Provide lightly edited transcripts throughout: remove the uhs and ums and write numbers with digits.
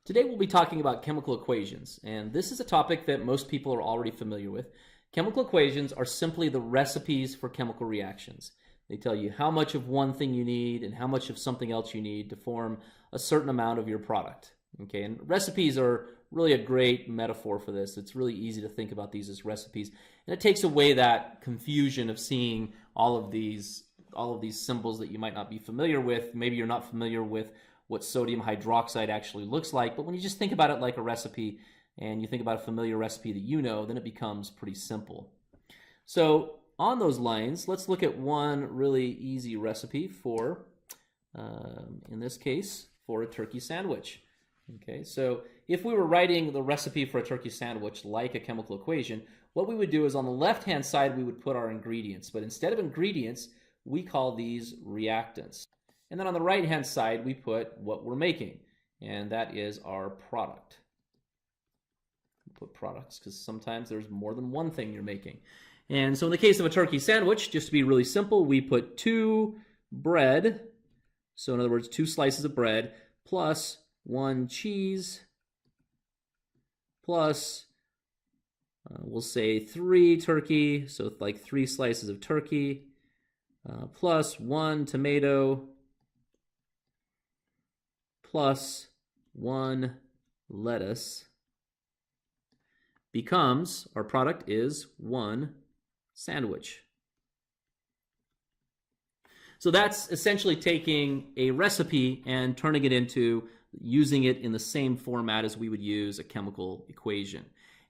Today we'll be talking about chemical equations, and this is a topic that most people are already familiar with. Chemical equations are simply the recipes for chemical reactions. They tell you how much of one thing you need and how much of something else you need to form a certain amount of your product. Okay, and recipes are really a great metaphor for this. It's really easy to think about these as recipes, and it takes away that confusion of seeing all of these symbols that you might not be familiar with. Maybe you're not familiar with what sodium hydroxide actually looks like, but when you just think about it like a recipe and you think about a familiar recipe that you know, then it becomes pretty simple. So on those lines, let's look at one really easy recipe for, in this case, for a turkey sandwich. Okay, so if we were writing the recipe for a turkey sandwich like a chemical equation, what we would do is on the left-hand side we would put our ingredients, but instead of ingredients, we call these reactants. And then on the right-hand side, we put what we're making, and that is our product. We put products because sometimes there's more than one thing you're making. And so in the case of a turkey sandwich, just to be really simple, we put 2 bread, so in other words, 2 slices of bread, plus 1 cheese, plus, we'll say 3 turkey, so like 3 slices of turkey, plus 1 tomato, plus 1 lettuce becomes, our product is 1 sandwich. So that's essentially taking a recipe and turning it into using it in the same format as we would use a chemical equation.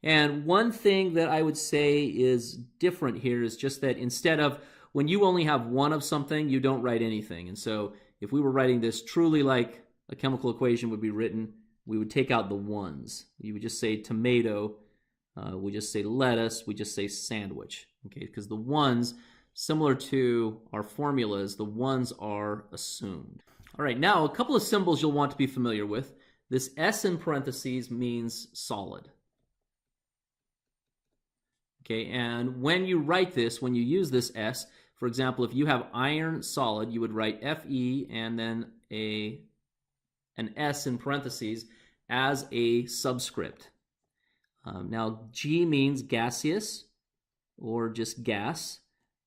And one thing that I would say is different here is just that instead of when you only have one of something, you don't write anything. And so if we were writing this truly like a chemical equation would be written, we would take out the ones. You would just say tomato, we just say lettuce, we just say sandwich, okay? Because the ones, similar to our formulas, the ones are assumed. All right, now a couple of symbols you'll want to be familiar with. This S in parentheses means solid. Okay, and when you write this, when you use this S, for example, if you have iron solid, you would write Fe and then an S in parentheses as a subscript. Now, G means gaseous or just gas.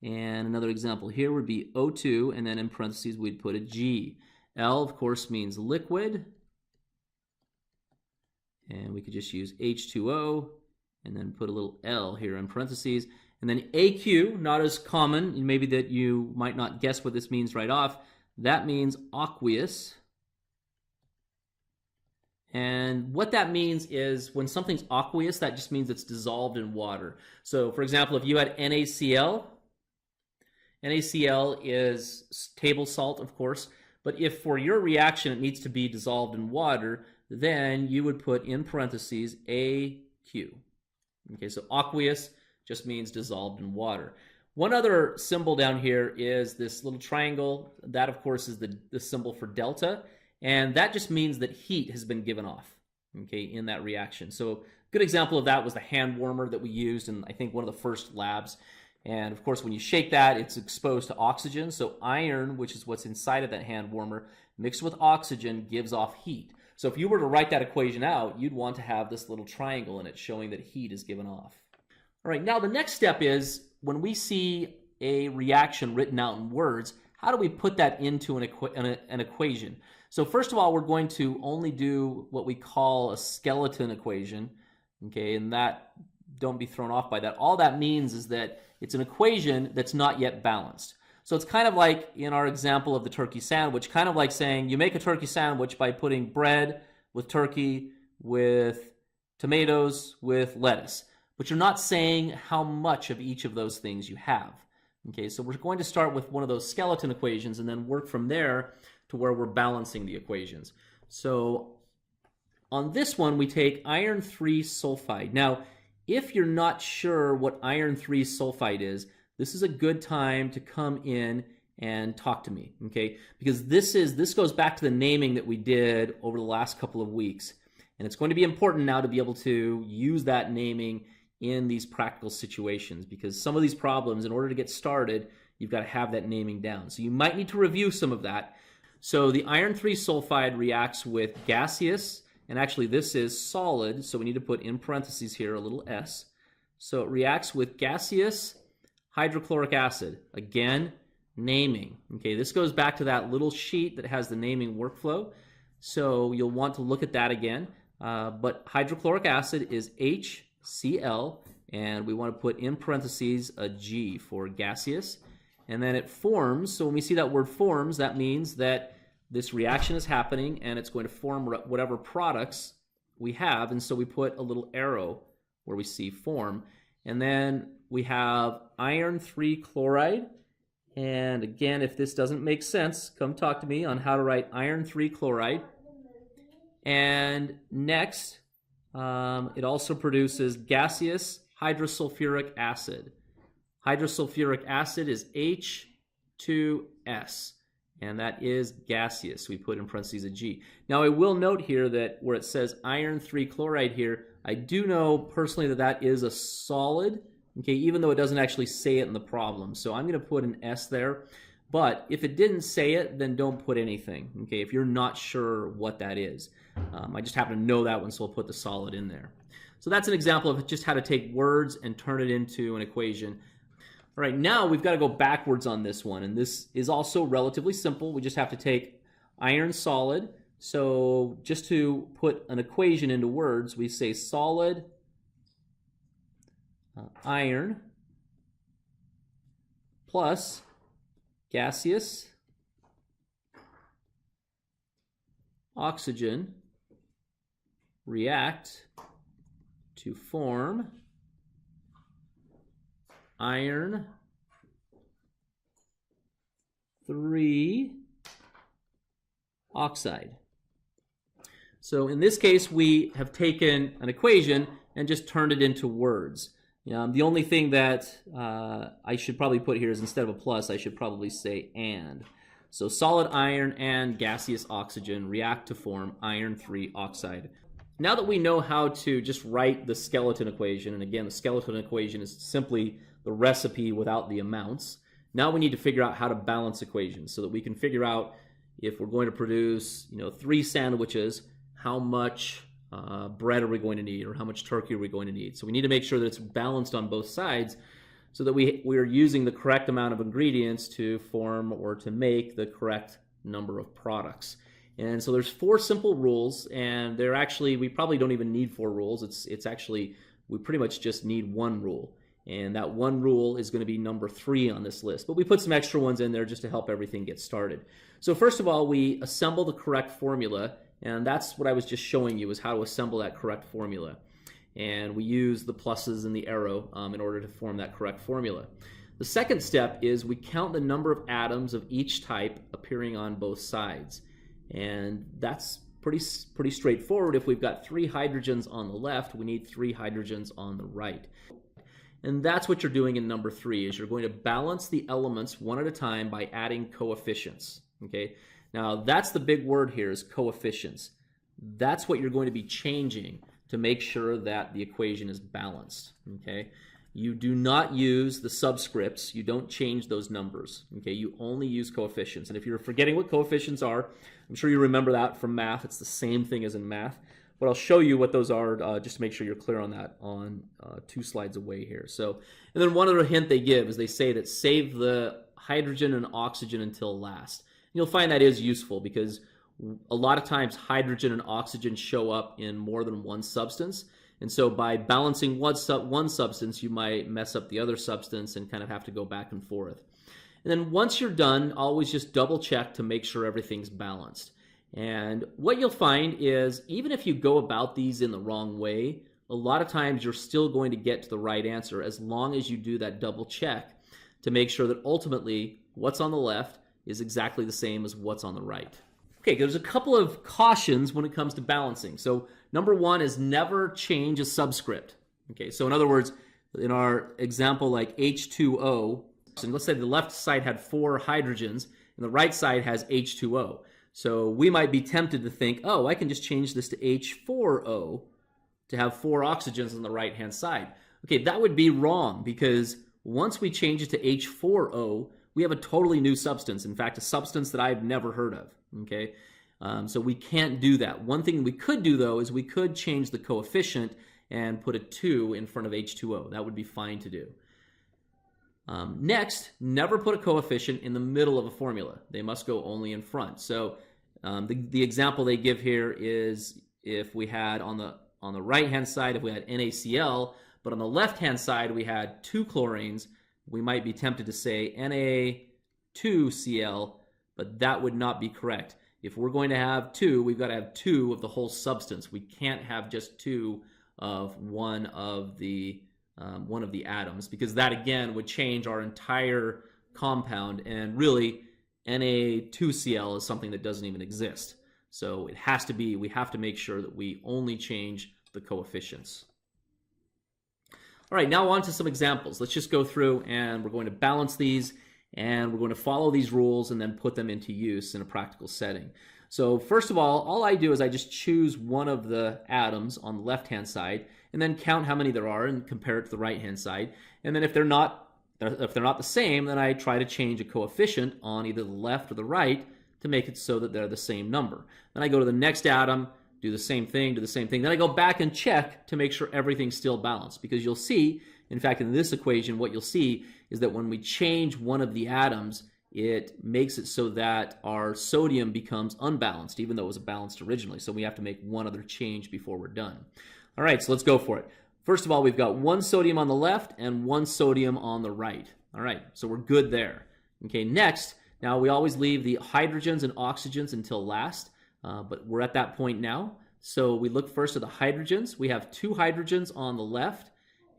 And another example here would be O2, and then in parentheses we'd put a G. L, of course, means liquid. And we could just use H2O and then put a little L here in parentheses. And then AQ, not as common, maybe that you might not guess what this means right off. That means aqueous. And what that means is when something's aqueous, that just means it's dissolved in water. So, for example, if you had NaCl, NaCl is table salt, of course, but if for your reaction it needs to be dissolved in water, then you would put in parentheses AQ. Okay, so aqueous just means dissolved in water. One other symbol down here is this little triangle. That, of course, is the symbol for delta. And that just means that heat has been given off, okay, in that reaction. So a good example of that was the hand warmer that we used in, I think, one of the first labs. And of course, when you shake that, it's exposed to oxygen. So iron, which is what's inside of that hand warmer, mixed with oxygen gives off heat. So if you were to write that equation out, you'd want to have this little triangle in it showing that heat is given off. All right, now the next step is when we see a reaction written out in words, how do we put that into an equation? So first of all, we're going to only do what we call a skeleton equation, okay, and that, don't be thrown off by that. All that means is that it's an equation that's not yet balanced. So it's kind of like in our example of the turkey sandwich, kind of like saying you make a turkey sandwich by putting bread with turkey, with tomatoes, with lettuce, but you're not saying how much of each of those things you have. Okay, so we're going to start with one of those skeleton equations and then work from there to where we're balancing the equations. So on this one, we take iron 3 sulfide. Now, if you're not sure what iron 3 sulfide is, this is a good time to come in and talk to me, okay? Because this goes back to the naming that we did over the last couple of weeks. And it's going to be important now to be able to use that naming in these practical situations, because some of these problems, in order to get started, you've got to have that naming down. So you might need to review some of that. So the iron 3 sulfide reacts with gaseous and actually this is solid, so we need to put in parentheses here a little s. So it reacts with gaseous hydrochloric acid. Again, naming. Okay, this goes back to that little sheet that has the naming workflow. So you'll want to look at that again. But hydrochloric acid is HCl, and we want to put in parentheses a G for gaseous. And then it forms, so when we see that word forms, that means that this reaction is happening and it's going to form whatever products we have. And so we put a little arrow where we see form. And then we have iron 3 chloride. And again, if this doesn't make sense, come talk to me on how to write iron 3 chloride. And next, it also produces gaseous hydrosulfuric acid. Hydrosulfuric acid is H2S, and that is gaseous. We put in parentheses a G. Now, I will note here that where it says iron 3 chloride here, I do know personally that that is a solid, okay, even though it doesn't actually say it in the problem. So I'm going to put an S there. But if it didn't say it, then don't put anything, okay, if you're not sure what that is. I just happen to know that one, so I'll put the solid in there. So that's an example of just how to take words and turn it into an equation. All right, now we've got to go backwards on this one, and this is also relatively simple. We just have to take iron solid. So just to put an equation into words, we say solid iron plus gaseous oxygen react to form iron 3 oxide. So in this case, we have taken an equation and just turned it into words. The only thing that I should probably put here is instead of a plus, I should probably say and. So solid iron and gaseous oxygen react to form iron 3 oxide. Now that we know how to just write the skeleton equation, and again, the skeleton equation is simply the recipe without the amounts, now we need to figure out how to balance equations so that we can figure out if we're going to produce 3 sandwiches, how much bread are we going to need, or how much turkey are we going to need. So we need to make sure that it's balanced on both sides so that we are using the correct amount of ingredients to form or to make the correct number of products. And so there's 4 simple rules, and they're actually, we probably don't even need 4 rules. It's actually, we pretty much just need 1 rule. And that 1 rule is going to be number 3 on this list. But we put some extra ones in there just to help everything get started. So first of all, we assemble the correct formula, and that's what I was just showing you, is how to assemble that correct formula. And we use the pluses and the arrow in order to form that correct formula. The second step is we count the number of atoms of each type appearing on both sides. And that's pretty straightforward. If we've got 3 hydrogens on the left, we need 3 hydrogens on the right. And that's what you're doing in number 3, is you're going to balance the elements one at a time by adding coefficients. Okay? Now, that's the big word here, is coefficients. That's what you're going to be changing to make sure that the equation is balanced. Okay? You do not use the subscripts. You don't change those numbers. Okay? You only use coefficients. And if you're forgetting what coefficients are, I'm sure you remember that from math. It's the same thing as in math. But I'll show you what those are just to make sure you're clear on that on 2 slides away here. So, and then one other hint they give is they say that save the hydrogen and oxygen until last. And you'll find that is useful because a lot of times hydrogen and oxygen show up in more than one substance. And so by balancing one substance, you might mess up the other substance and kind of have to go back and forth. And then once you're done, always just double check to make sure everything's balanced. And what you'll find is even if you go about these in the wrong way, a lot of times you're still going to get to the right answer as long as you do that double check to make sure that ultimately what's on the left is exactly the same as what's on the right. Okay, there's a couple of cautions when it comes to balancing. So number 1 is never change a subscript. Okay, so in other words, in our example like H2O, so let's say the left side had 4 hydrogens and the right side has H2O. So we might be tempted to think, oh, I can just change this to H4O to have 4 oxygens on the right-hand side. Okay, that would be wrong because once we change it to H4O, we have a totally new substance. In fact, a substance that I've never heard of. Okay, So we can't do that. One thing we could do, though, is we could change the coefficient and put a 2 in front of H2O. That would be fine to do. Next, never put a coefficient in the middle of a formula. They must go only in front. So the example they give here is if we had on the right-hand side, if we had NaCl, but on the left-hand side we had 2 chlorines, we might be tempted to say Na2Cl, but that would not be correct. If we're going to have 2, we've got to have 2 of the whole substance. We can't have just 2 of one of the atoms, because that again would change our entire compound, and really Na2Cl is something that doesn't even exist. So it has to be, we have to make sure that we only change the coefficients. All right, now on to some examples. Let's just go through and we're going to balance these, and we're going to follow these rules and then put them into use in a practical setting. So first of all I do is I just choose one of the atoms on the left-hand side and then count how many there are and compare it to the right-hand side. And then if they're not the same, then I try to change a coefficient on either the left or the right to make it so that they're the same number. Then I go to the next atom, do the same thing, Then I go back and check to make sure everything's still balanced, because you'll see, in fact, in this equation, what you'll see is that when we change one of the atoms, it makes it so that our sodium becomes unbalanced, even though it was balanced originally. So we have to make one other change before we're done. All right, so let's go for it. First of all, we've got 1 sodium on the left and 1 sodium on the right. All right, so we're good there. Okay, next, now we always leave the hydrogens and oxygens until last, but we're at that point now. So we look first at the hydrogens. We have 2 hydrogens on the left,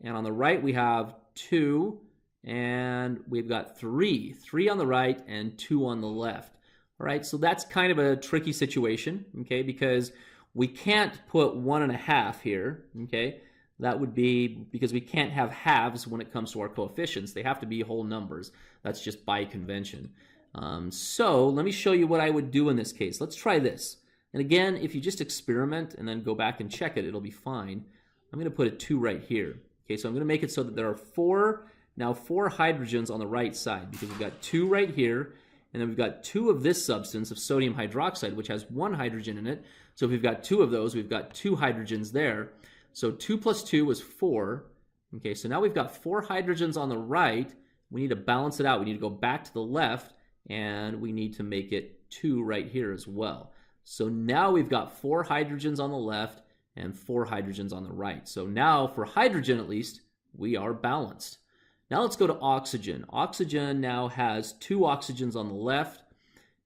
and on the right we have 2, and we've got 3 on the right and 2 on the left. All right, so that's kind of a tricky situation, okay, because we can't put 1.5 here, okay. That would be because we can't have halves when it comes to our coefficients. They have to be whole numbers. That's just by convention. So let me show you what I would do in this case. Let's try this. And again, if you just experiment and then go back and check it, it'll be fine. I'm going to put a 2 right here. Okay, so I'm going to make it so that there are 4 hydrogens on the right side, because we've got 2 right here, and then we've got 2 of this substance of sodium hydroxide, which has 1 hydrogen in it. So if we've got 2 of those, we've got 2 hydrogens there. So 2 plus 2 is 4. Okay, so now we've got 4 hydrogens on the right. We need to balance it out. We need to go back to the left, and we need to make it 2 right here as well. So now we've got 4 hydrogens on the left and 4 hydrogens on the right. So now for hydrogen, at least, we are balanced. Now let's go to oxygen. Oxygen now has 2 oxygens on the left,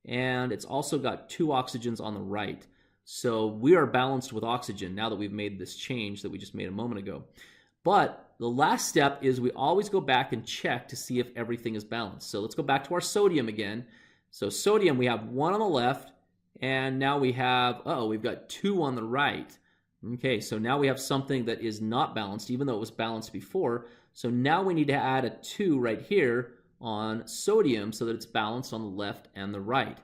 and it's also got 2 oxygens on the right. So we are balanced with oxygen now that we've made this change that we just made a moment ago. But the last step is we always go back and check to see if everything is balanced. So let's go back to our sodium again. So sodium, we have 1 on the left, and now we have, we've got 2 on the right. Okay, so now we have something that is not balanced, even though it was balanced before. So now we need to add a 2 right here on sodium so that it's balanced on the left and the right.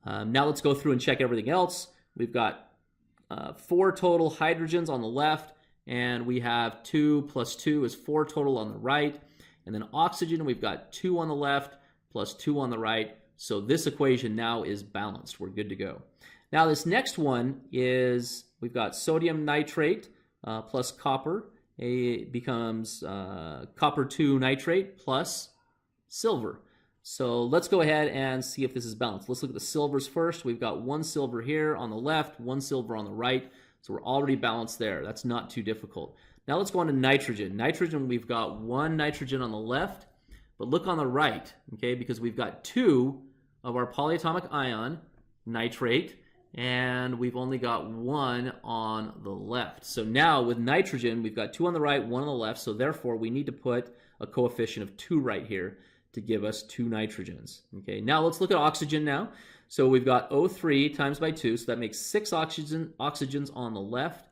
Now let's go through and check everything else. We've got 4 total hydrogens on the left, and we have 2 plus 2 is 4 total on the right. And then oxygen, we've got 2 on the left plus 2 on the right. So this equation now is balanced. We're good to go. Now this next one is, we've got sodium nitrate plus copper. It becomes copper 2 nitrate plus silver. So let's go ahead and see if this is balanced. Let's look at the silvers first. We've got 1 silver here on the left, 1 silver on the right. So we're already balanced there. That's not too difficult. Now let's go on to nitrogen. Nitrogen, we've got 1 nitrogen on the left, but look on the right, okay, because we've got 2 of our polyatomic ion, nitrate, and we've only got 1 on the left. So now with nitrogen, we've got 2 on the right, 1 on the left, so therefore we need to put a coefficient of 2 right here to give us 2 nitrogens. Okay, now let's look at oxygen now. So we've got O3 times by 2, so that makes 6 oxygens on the left,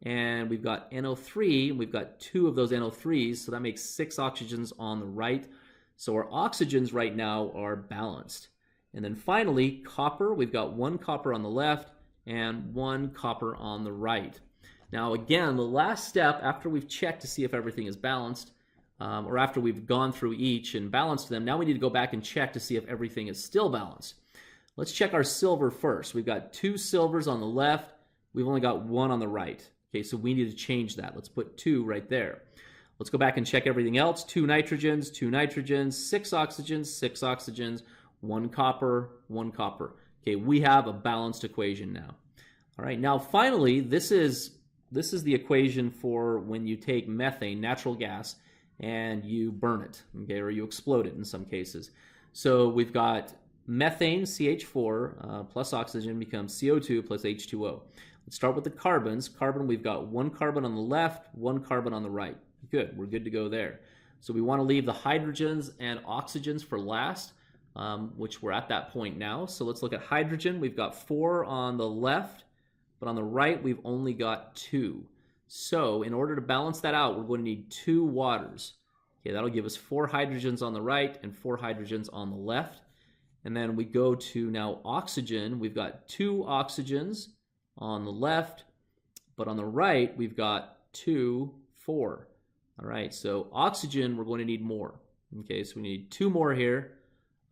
and we've got NO3, and we've got 2 of those NO3s, so that makes 6 oxygens on the right. So our oxygens right now are balanced. And then finally, copper, we've got 1 copper on the left and 1 copper on the right. Now again, the last step after we've checked to see if everything is balanced, or after we've gone through each and balanced them, now we need to go back and check to see if everything is still balanced. Let's check our silver first. We've got 2 silvers on the left. We've only got 1 on the right. Okay, so we need to change that. Let's put 2 right there. Let's go back and check everything else. 2 nitrogens, 2 nitrogens, 6 oxygens, 6 oxygens, 1 copper, 1 copper. Okay, we have a balanced equation now. All right, now finally, this is the equation for when you take methane, natural gas, and you burn it, okay, or you explode it in some cases. So we've got methane, CH4, plus oxygen becomes CO2 plus H2O. Let's start with the carbons. Carbon, we've got 1 carbon on the left, 1 carbon on the right. Good, we're good to go there. So we want to leave the hydrogens and oxygens for last, which we're at that point now. So let's look at hydrogen. We've got 4 on the left, but on the right we've only got 2. So in order to balance that out, we're going to need 2 waters. Okay, that'll give us 4 hydrogens on the right and 4 hydrogens on the left. And then we go to now oxygen. We've got 2 oxygens on the left, but on the right we've got 2, 4. All right, so oxygen we're going to need more. Okay, so we need 2 more here,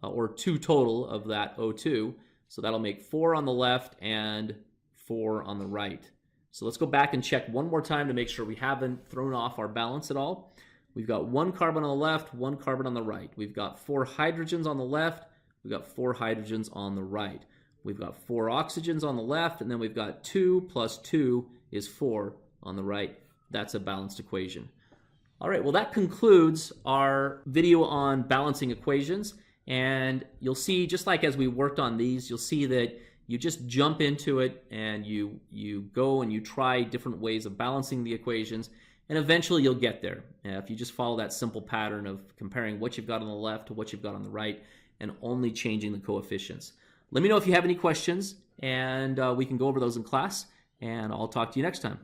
or 2 total of that O2. So that'll make 4 on the left and 4 on the right. So let's go back and check one more time to make sure we haven't thrown off our balance at all. We've got 1 carbon on the left, 1 carbon on the right. We've got 4 hydrogens on the left. We've got 4 hydrogens on the right. We've got 4 oxygens on the left, and then we've got 2 plus 2 is 4 on the right. That's a balanced equation. All right, well, that concludes our video on balancing equations. And you'll see, just like as we worked on these, you'll see that you just jump into it and you go and you try different ways of balancing the equations, and eventually you'll get there. If you just follow that simple pattern of comparing what you've got on the left to what you've got on the right and only changing the coefficients. Let me know if you have any questions, and we can go over those in class, and I'll talk to you next time.